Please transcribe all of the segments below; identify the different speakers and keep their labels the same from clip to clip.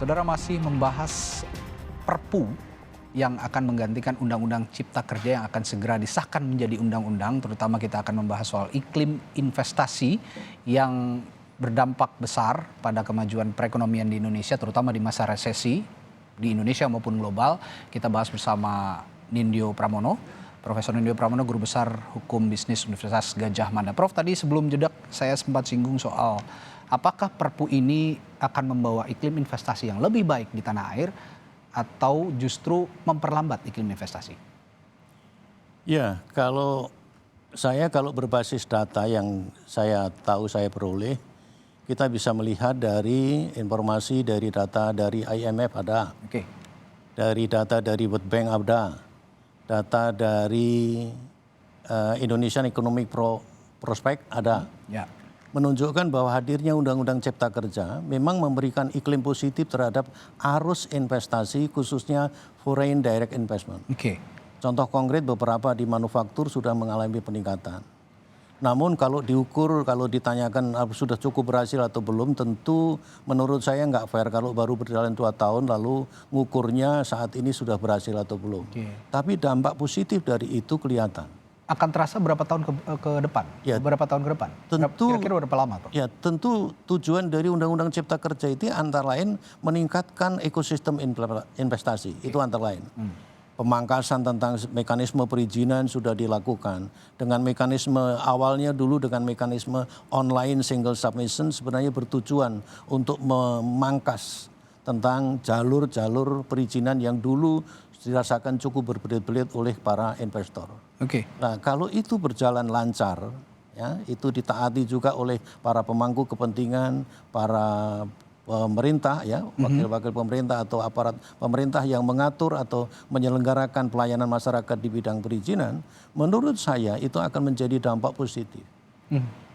Speaker 1: Saudara masih membahas Perpu yang akan menggantikan Undang-Undang Cipta Kerja yang akan segera disahkan menjadi undang-undang. Terutama kita akan membahas soal iklim investasi yang berdampak besar pada kemajuan perekonomian di Indonesia, terutama di masa resesi di Indonesia maupun global. Kita bahas bersama Nindyo Pramono, Profesor Nindyo Pramono, Guru Besar Hukum Bisnis Universitas Gadjah Mada. Prof, tadi sebelum jeda saya sempat singgung soal apakah Perpu ini akan membawa iklim investasi yang lebih baik di tanah air atau justru memperlambat iklim investasi?
Speaker 2: Ya, kalau berbasis data yang saya tahu saya peroleh, kita bisa melihat dari informasi dari data dari IMF ada, dari data dari World Bank ada, data dari Indonesian Economic Prospect ada.
Speaker 1: Ya.
Speaker 2: Menunjukkan bahwa hadirnya Undang-Undang Cipta Kerja memang memberikan iklim positif terhadap arus investasi khususnya foreign direct investment. Contoh konkret beberapa di manufaktur sudah mengalami peningkatan. Namun kalau diukur, kalau ditanyakan sudah cukup berhasil atau belum, tentu menurut saya nggak fair kalau baru berjalan 2 tahun lalu ngukurnya saat ini sudah berhasil atau belum. Tapi dampak positif dari itu kelihatan.
Speaker 1: Akan terasa berapa tahun ke depan?
Speaker 2: Ya,
Speaker 1: berapa tahun ke depan?
Speaker 2: Tentu,
Speaker 1: kira-kira berapa lama, Prof?
Speaker 2: Ya, tentu tujuan dari Undang-Undang Cipta Kerja itu antara lain meningkatkan ekosistem investasi. Itu antara lain. Pemangkasan tentang mekanisme perizinan sudah dilakukan. Dengan mekanisme awalnya dulu dengan mekanisme online single submission sebenarnya bertujuan untuk memangkas tentang jalur-jalur perizinan yang dulu dirasakan cukup berbelit-belit oleh para investor. Nah, kalau itu berjalan lancar, ya, itu ditaati juga oleh para pemangku kepentingan, para pemerintah, ya, wakil-wakil pemerintah atau aparat pemerintah yang mengatur atau menyelenggarakan pelayanan masyarakat di bidang perizinan, menurut saya itu akan menjadi dampak positif.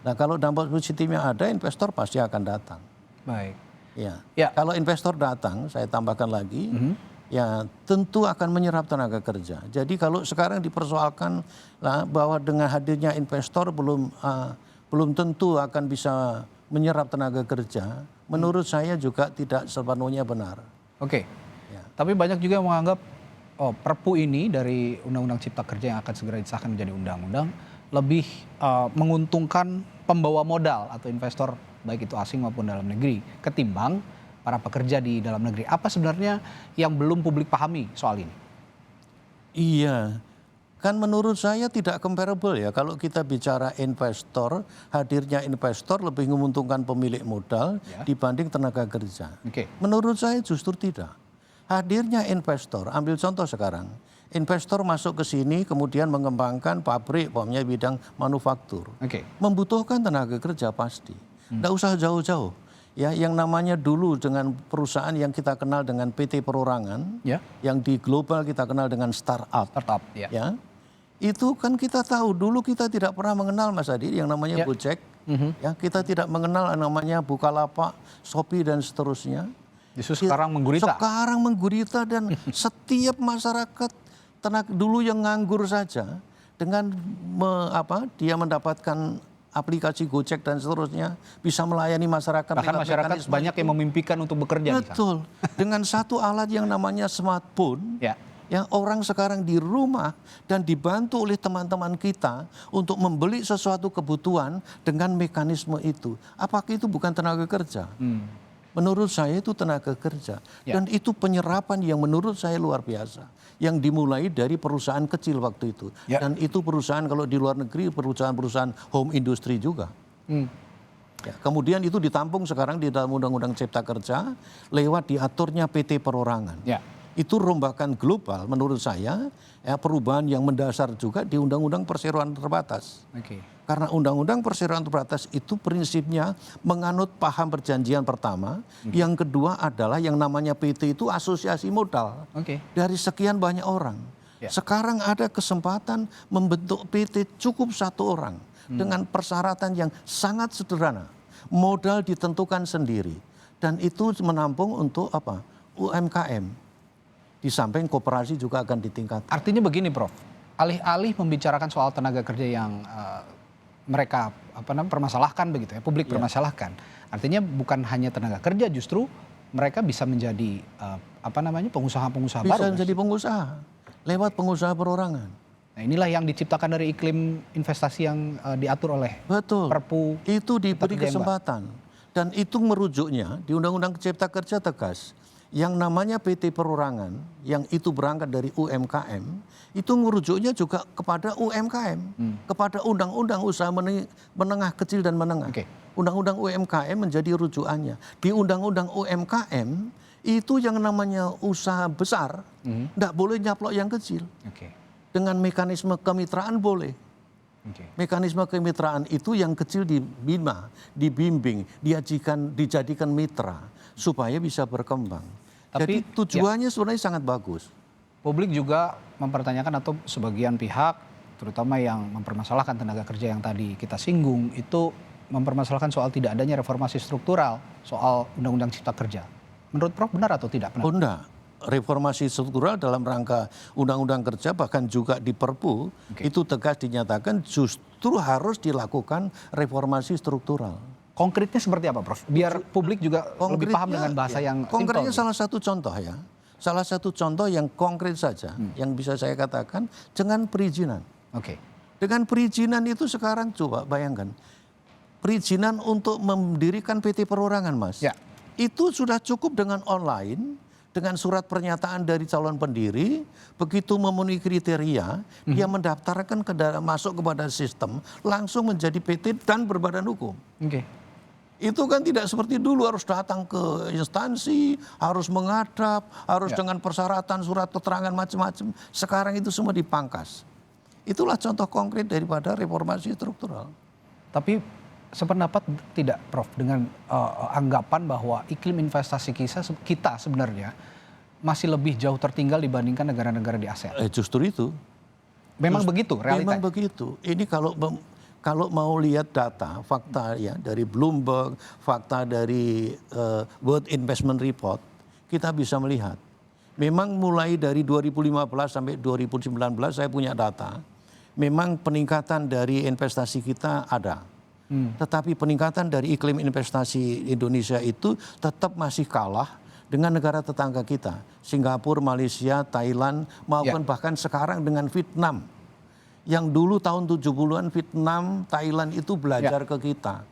Speaker 2: Nah, kalau dampak positifnya ada, investor pasti akan datang.
Speaker 1: Baik.
Speaker 2: Ya. Kalau investor datang, saya tambahkan lagi, ya tentu akan menyerap tenaga kerja. Jadi kalau sekarang dipersoalkan bahwa dengan hadirnya investor belum tentu akan bisa menyerap tenaga kerja, menurut saya juga tidak sepenuhnya benar.
Speaker 1: Ya. Tapi banyak juga yang menganggap Perpu ini dari Undang-Undang Cipta Kerja yang akan segera disahkan menjadi undang-undang lebih menguntungkan pembawa modal atau investor baik itu asing maupun dalam negeri ketimbang para pekerja di dalam negeri. Apa sebenarnya yang belum publik pahami soal ini?
Speaker 2: Iya, kan menurut saya tidak comparable ya. Kalau kita bicara investor, hadirnya investor lebih menguntungkan pemilik modal dibanding tenaga kerja. Menurut saya justru tidak. Hadirnya investor, ambil contoh sekarang, investor masuk ke sini kemudian mengembangkan pabrik, pokoknya bidang manufaktur. Membutuhkan tenaga kerja pasti. Nggak usah jauh-jauh. Ya, yang namanya dulu dengan perusahaan yang kita kenal dengan PT Perorangan, yang di global kita kenal dengan startup, ya, itu kan kita tahu dulu kita tidak pernah mengenal Mas Adi yang namanya Gojek, ya, kita tidak mengenal namanya Bukalapak, Shopee dan seterusnya.
Speaker 1: Justru sekarang menggurita.
Speaker 2: Sekarang menggurita dan setiap masyarakat dulu yang nganggur saja dengan dia mendapatkan aplikasi Gojek dan seterusnya bisa melayani masyarakat.
Speaker 1: Bahkan masyarakat banyak yang memimpikan untuk bekerja.
Speaker 2: Betul. Dengan satu alat yang namanya smartphone, yang orang sekarang di rumah dan dibantu oleh teman-teman kita untuk membeli sesuatu kebutuhan dengan mekanisme itu. Apakah itu bukan tenaga kerja? Menurut saya itu tenaga kerja. Dan itu penyerapan yang menurut saya luar biasa. Yang dimulai dari perusahaan kecil waktu itu. Dan itu perusahaan kalau di luar negeri, perusahaan-perusahaan home industry juga. Ya, kemudian itu ditampung sekarang di dalam Undang-Undang Cipta Kerja lewat diaturnya PT Perorangan. Itu rombakan global menurut saya, ya, perubahan yang mendasar juga di Undang-Undang Perseroan Terbatas. Karena Undang-Undang Perseroan Terbatas itu prinsipnya menganut paham perjanjian pertama, yang kedua adalah yang namanya PT itu asosiasi modal dari sekian banyak orang. Sekarang ada kesempatan membentuk PT cukup 1 orang dengan persyaratan yang sangat sederhana. Modal ditentukan sendiri dan itu menampung untuk apa? UMKM. Di samping koperasi juga akan ditingkatkan.
Speaker 1: Artinya begini, Prof. Alih-alih membicarakan soal tenaga kerja yang mereka permasalahkan begitu ya, publik permasalahkan. Artinya bukan hanya tenaga kerja, justru mereka bisa menjadi pengusaha-pengusaha baru.
Speaker 2: Bisa menjadi pengusaha lewat pengusaha perorangan.
Speaker 1: Nah, inilah yang diciptakan dari iklim investasi yang diatur oleh
Speaker 2: Betul.
Speaker 1: Perpu.
Speaker 2: Itu diberi kesempatan. Dan itu merujuknya di Undang-Undang Cipta Kerja tegas. Yang namanya PT Perorangan, yang itu berangkat dari UMKM, itu merujuknya juga kepada UMKM. Kepada Undang-Undang Usaha Menengah Kecil dan Menengah. Undang-Undang UMKM menjadi rujukannya. Di Undang-Undang UMKM, itu yang namanya usaha besar, tidak boleh nyaplok yang kecil. Dengan mekanisme kemitraan boleh. Mekanisme kemitraan itu yang kecil dibina, dibimbing, dijadikan mitra supaya bisa berkembang. Jadi tujuannya sebenarnya sangat bagus.
Speaker 1: Publik juga mempertanyakan atau sebagian pihak, terutama yang mempermasalahkan tenaga kerja yang tadi kita singgung, itu mempermasalahkan soal tidak adanya reformasi struktural soal Undang-Undang Cipta Kerja. Menurut Prof benar atau tidak?
Speaker 2: Oh enggak. Reformasi struktural dalam rangka Undang-Undang Kerja bahkan juga di Perpu itu tegas dinyatakan justru harus dilakukan reformasi struktural.
Speaker 1: Konkretnya seperti apa, Prof? Biar publik juga lebih paham dengan bahasa yang
Speaker 2: konkretnya
Speaker 1: simple.
Speaker 2: Salah satu contoh ya. Salah satu contoh yang konkret saja yang bisa saya katakan dengan perizinan. Dengan perizinan itu sekarang coba bayangkan. Perizinan untuk mendirikan PT Perorangan, Mas. Itu sudah cukup dengan online. Dengan surat pernyataan dari calon pendiri, begitu memenuhi kriteria, dia mendaftarkan masuk kepada sistem, langsung menjadi PT dan berbadan hukum. Itu kan tidak seperti dulu harus datang ke instansi, harus menghadap, harus dengan persyaratan surat keterangan macam-macam. Sekarang itu semua dipangkas. Itulah contoh konkret daripada reformasi struktural.
Speaker 1: Tapi sependapat tidak, Prof, dengan anggapan bahwa iklim investasi kita sebenarnya masih lebih jauh tertinggal dibandingkan negara-negara di ASEAN?
Speaker 2: Justru itu.
Speaker 1: Memang begitu realitanya?
Speaker 2: Memang begitu. Ini kalau mau lihat data, fakta ya dari Bloomberg, fakta dari World Investment Report, kita bisa melihat. Memang mulai dari 2015 sampai 2019 saya punya data, memang peningkatan dari investasi kita ada. Tetapi peningkatan dari iklim investasi Indonesia itu tetap masih kalah dengan negara tetangga kita. Singapura, Malaysia, Thailand, maupun bahkan sekarang dengan Vietnam. Yang dulu tahun 70-an Vietnam, Thailand itu belajar ke kita.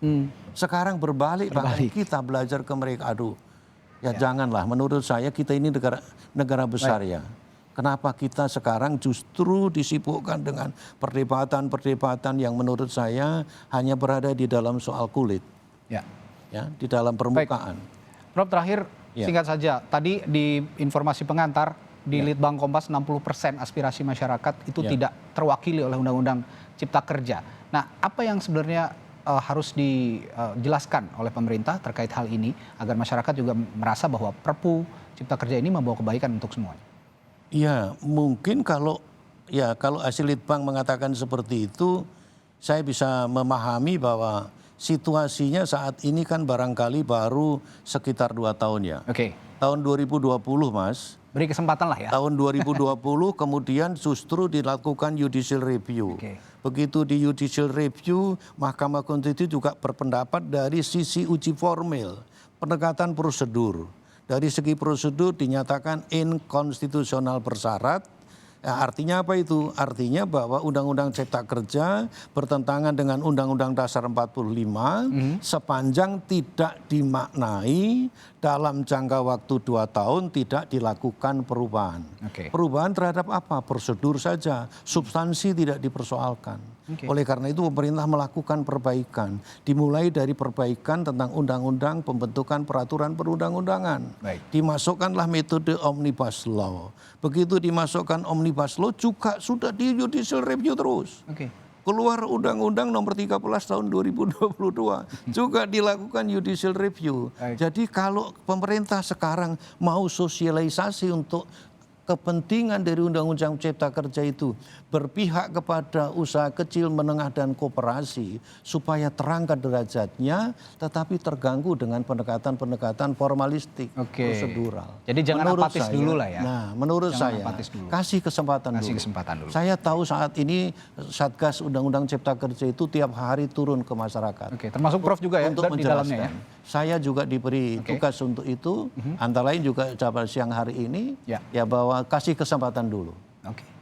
Speaker 2: Sekarang berbalik, bahkan kita belajar ke mereka. Aduh, janganlah. Menurut saya kita ini negara besar ya. Kenapa kita sekarang justru disibukkan dengan perdebatan-perdebatan yang menurut saya hanya berada di dalam soal kulit. Ya, di dalam permukaan.
Speaker 1: Prof, terakhir singkat saja. Tadi di informasi pengantar di Litbang Kompas 60% aspirasi masyarakat itu tidak terwakili oleh Undang-Undang Cipta Kerja. Nah, apa yang sebenarnya harus dijelaskan oleh pemerintah terkait hal ini agar masyarakat juga merasa bahwa Perpu Cipta Kerja ini membawa kebaikan untuk semuanya?
Speaker 2: Ya, mungkin kalau hasil Litbang mengatakan seperti itu, saya bisa memahami bahwa situasinya saat ini kan barangkali baru sekitar 2 tahun ya. Tahun 2020, Mas.
Speaker 1: Beri kesempatan lah ya.
Speaker 2: Tahun 2020 kemudian justru dilakukan judicial review. Begitu di judicial review, Mahkamah Konstitusi juga berpendapat dari sisi uji formil, pendekatan prosedur. Dari segi prosedur dinyatakan inkonstitusional bersyarat. Ya, artinya apa itu? Artinya bahwa Undang-Undang Cipta Kerja bertentangan dengan Undang-Undang Dasar 45 sepanjang tidak dimaknai dalam jangka waktu 2 tahun tidak dilakukan perubahan. Perubahan terhadap apa? Prosedur saja, substansi tidak dipersoalkan. Oleh karena itu pemerintah melakukan perbaikan. Dimulai dari perbaikan tentang undang-undang, pembentukan peraturan perundang-undangan. Dimasukkanlah metode omnibus law. Begitu dimasukkan omnibus law juga sudah di judicial review terus. Keluar Undang-Undang nomor 13 tahun 2022 juga dilakukan judicial review. Jadi kalau pemerintah sekarang mau sosialisasi untuk kepentingan dari Undang-Undang Cipta Kerja itu berpihak kepada usaha kecil, menengah, dan koperasi supaya terangkat derajatnya, tetapi terganggu dengan pendekatan-pendekatan formalistik, prosedural.
Speaker 1: Jadi jangan apatis dulu lah ya.
Speaker 2: Nah, menurut saya kasih kesempatan dulu. Saya tahu saat ini Satgas Undang-Undang Cipta Kerja itu tiap hari turun ke masyarakat.
Speaker 1: Termasuk Prof juga ya
Speaker 2: untuk
Speaker 1: di dalamnya ya.
Speaker 2: saya juga diberi tugas untuk itu, antara lain juga pada siang hari ini, ya bahwa kasih kesempatan dulu.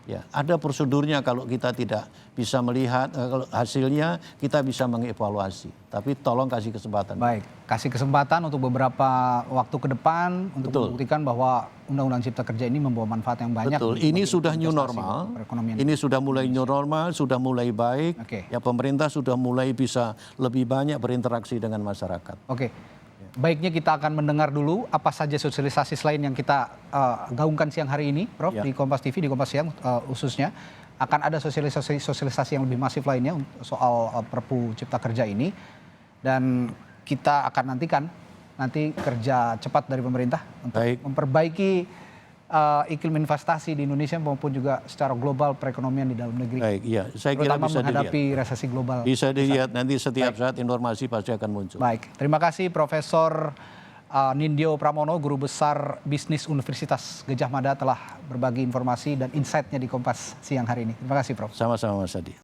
Speaker 2: Ya, ada prosedurnya kalau kita tidak bisa melihat kalau hasilnya, kita bisa mengevaluasi. Tapi tolong kasih kesempatan.
Speaker 1: Baik, kasih kesempatan untuk beberapa waktu ke depan untuk membuktikan bahwa Undang-Undang Cipta Kerja ini membawa manfaat yang banyak.
Speaker 2: Betul, ini sudah new normal. Ini sudah mulai new normal, sudah mulai baik. Ya, pemerintah sudah mulai bisa lebih banyak berinteraksi dengan masyarakat.
Speaker 1: Baiknya kita akan mendengar dulu apa saja sosialisasi selain yang kita gaungkan siang hari ini, Prof, di Kompas TV, di Kompas Siang khususnya. Akan ada sosialisasi yang lebih masif lainnya soal Perpu Cipta Kerja ini. Dan kita akan nantikan nanti kerja cepat dari pemerintah untuk memperbaiki iklim investasi di Indonesia maupun juga secara global perekonomian di dalam negeri.
Speaker 2: Baik, iya. Saya kira bisa
Speaker 1: menghadapi resesi global.
Speaker 2: Bisa dilihat nanti setiap saat informasi pasti akan muncul.
Speaker 1: Baik, terima kasih Profesor Nindyo Pramono, Guru Besar Bisnis Universitas Gadjah Mada telah berbagi informasi dan insight-nya di Kompas siang hari ini. Terima kasih, Prof.
Speaker 2: Sama-sama, Mas Adi.